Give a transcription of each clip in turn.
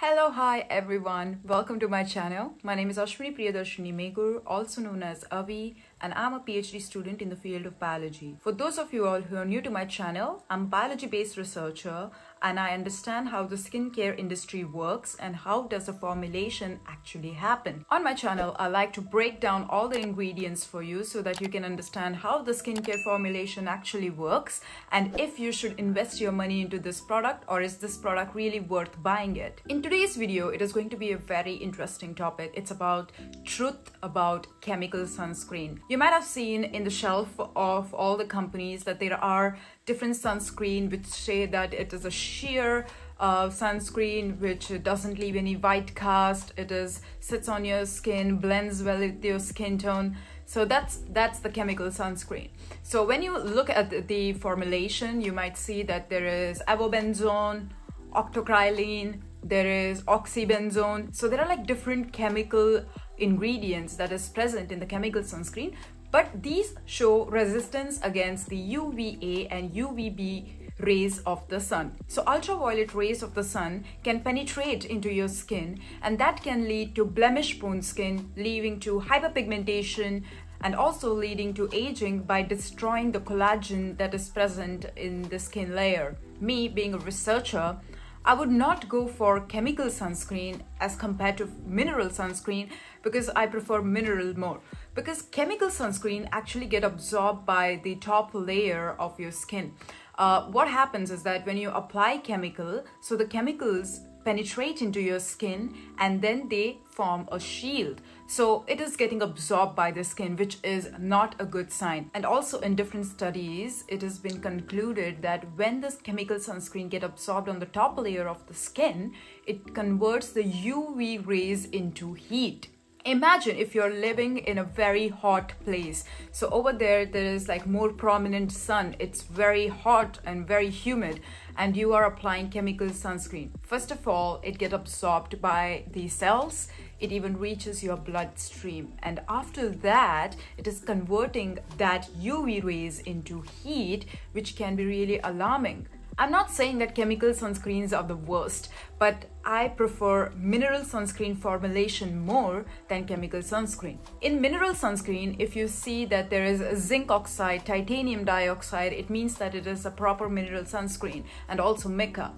Hello, hi everyone. Welcome to my channel. My name is Ashwini Megur, also known as Avi, and I'm a PhD student in the field of biology. For those of you all who are new to my channel, I'm a biology-based researcher and I understand how the skincare industry works and how does the formulation actually happen. On my channel, I like to break down all the ingredients for you so that you can understand how the skincare formulation actually works and if you should invest your money into this product or is this product really worth buying it. In today's video, it is going to be a very interesting topic. It's about truth about chemical sunscreen. You might have seen in the shelf of all the companies that there are different sunscreen which say that it is a sheer sunscreen which doesn't leave any white cast. It sits on your skin, blends well with your skin tone. So that's the chemical sunscreen. So when you look at the formulation, you might see that there is avobenzone, octocrylene, there is oxybenzone. So there are like different chemical ingredients that is present in the chemical sunscreen, but these show resistance against the UVA and UVB rays of the sun. So ultraviolet rays of the sun can penetrate into your skin and that can lead to blemish prone skin, leading to hyperpigmentation and also leading to aging by destroying the collagen that is present in the skin layer. Me being a researcher, I would not go for chemical sunscreen as compared to mineral sunscreen because I prefer mineral more. Because chemical sunscreen actually get absorbed by the top layer of your skin. What happens is that when you apply chemical, so the chemicals penetrate into your skin and then they form a shield. So it is getting absorbed by the skin, which is not a good sign. And also in different studies, it has been concluded that when this chemical sunscreen get absorbed on the top layer of the skin, it converts the UV rays into heat. Imagine if you're living in a very hot place. So over there is like more prominent sun. It's very hot and very humid and you are applying chemical sunscreen. First of all, it gets absorbed by the cells. It even reaches your bloodstream. And after that, it is converting that UV rays into heat, which can be really alarming. I'm not saying that chemical sunscreens are the worst, but I prefer mineral sunscreen formulation more than chemical sunscreen. In mineral sunscreen, if you see that there is zinc oxide, titanium dioxide, it means that it is a proper mineral sunscreen, and also mica.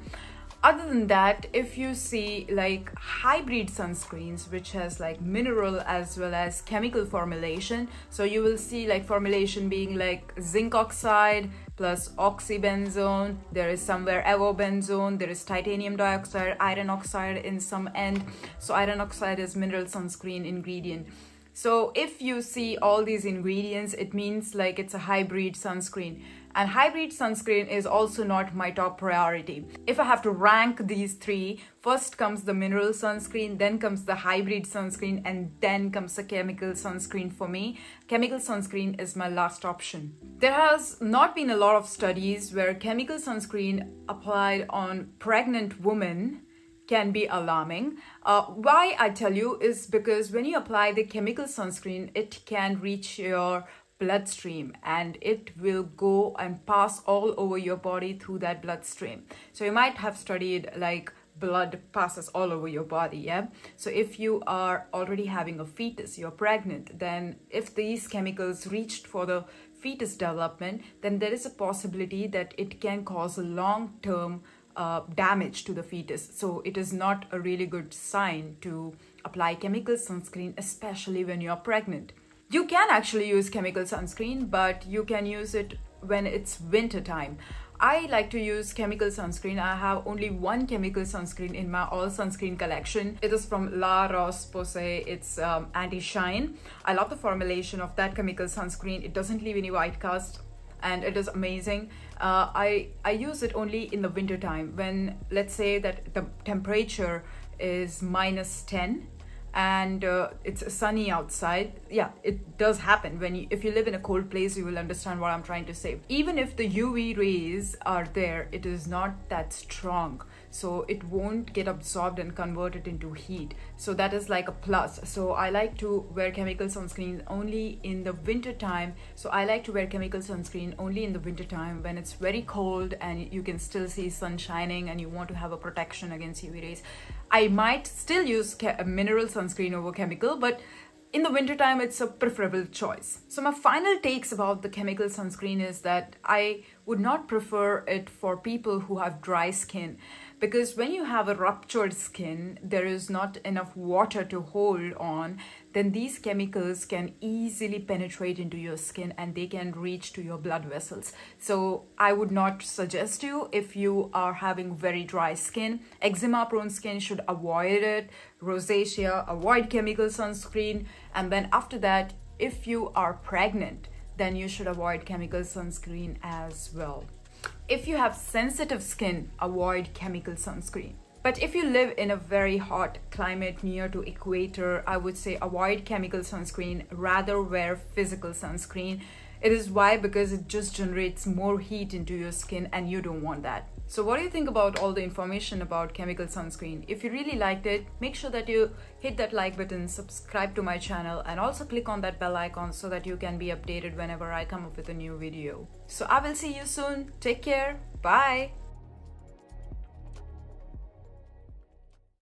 Other than that, if you see like hybrid sunscreens which has like mineral as well as chemical formulation, so you will see like formulation being like zinc oxide plus oxybenzone, there is somewhere avobenzone, there is titanium dioxide, iron oxide in some end. So iron oxide is mineral sunscreen ingredient. So if you see all these ingredients, it means like it's a hybrid sunscreen. And hybrid sunscreen is also not my top priority. If I have to rank these three, first comes the mineral sunscreen, then comes the hybrid sunscreen, and then comes the chemical sunscreen for me. Chemical sunscreen is my last option. There has not been a lot of studies where chemical sunscreen applied on pregnant women can be alarming. Why I tell you is because when you apply the chemical sunscreen, it can reach your bloodstream and it will go and pass all over your body through that bloodstream. So you might have studied like blood passes all over your body, yeah? So if you are already having a fetus, you're pregnant, then if these chemicals reached for the fetus development, then there is a possibility that it can cause a long-term damage to the fetus. So it is not a really good sign to apply chemical sunscreen, especially when you're pregnant. You can actually use chemical sunscreen, but you can use it when it's winter time. I like to use chemical sunscreen. I have only one chemical sunscreen in my all sunscreen collection. It is from La Roche-Posay. It's anti-shine. I love the formulation of that chemical sunscreen. It doesn't leave any white cast and it is amazing. I use it only in the winter time when, let's say that the temperature is -10 and it's sunny outside. Yeah, it does happen. If you live in a cold place, you will understand what I'm trying to say. Even if the UV rays are there, it is not that strong. So it won't get absorbed and converted into heat. So that is like a plus. So I like to wear chemical sunscreen only in the winter time. So I like to wear chemical sunscreen only in the winter time when it's very cold and you can still see sun shining and you want to have a protection against UV rays. I might still use a mineral sunscreen over chemical, but in the wintertime, it's a preferable choice. So my final takes about the chemical sunscreen is that I would not prefer it for people who have dry skin, because when you have a ruptured skin, there is not enough water to hold on, then these chemicals can easily penetrate into your skin and they can reach to your blood vessels. So I would not suggest you if you are having very dry skin. Eczema prone skin should avoid it. Rosacea, avoid chemical sunscreen. And then after that, if you are pregnant, then you should avoid chemical sunscreen as well. If you have sensitive skin, avoid chemical sunscreen. But if you live in a very hot climate near to equator, I would say avoid chemical sunscreen, rather wear physical sunscreen. It is why? Because it just generates more heat into your skin and you don't want that. So what do you think about all the information about chemical sunscreen? If you really liked it, make sure that you hit that like button, subscribe to my channel, and also click on that bell icon so that you can be updated whenever I come up with a new video. So I will see you soon. Take care. Bye.